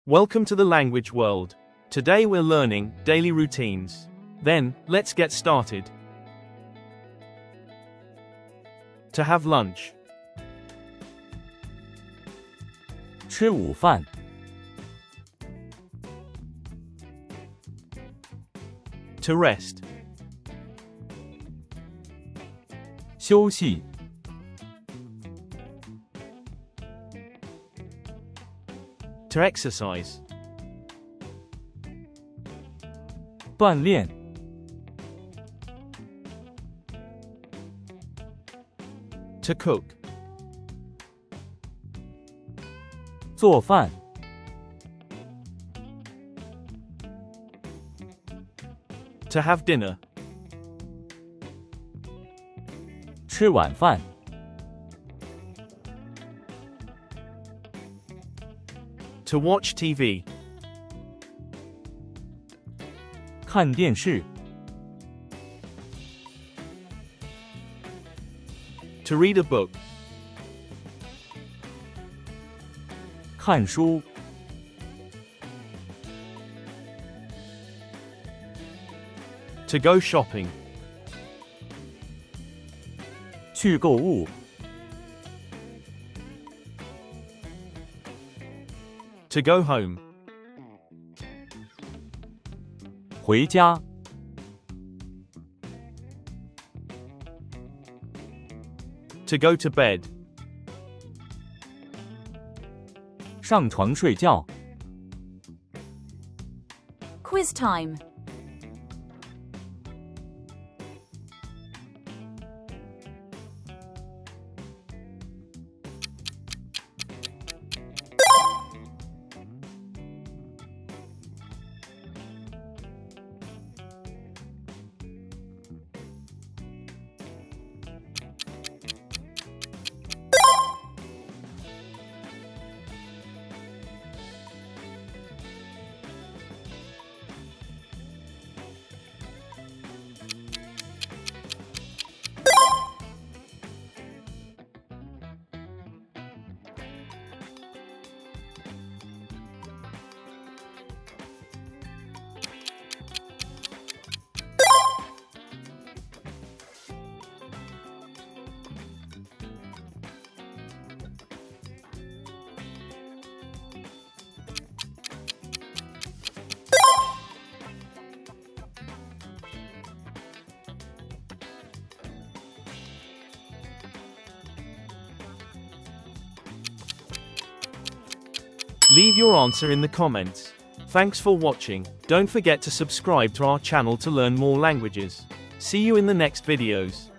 Welcome to the language world. Today we're learning daily routines. Then, let's get started. To have lunch. 吃午饭， To rest. 休息， To exercise. 锻炼， To cook. 做饭， To have dinner. 吃晚饭， To watch TV. 看电视， To read a book. 看书， To go shopping. 去购物， To go home. 回家， To go to bed. 上床睡觉， Quiz time. Leave your answer in the comments. Thanks for watching. Don't forget to subscribe to our channel to learn more languages. See you in the next videos.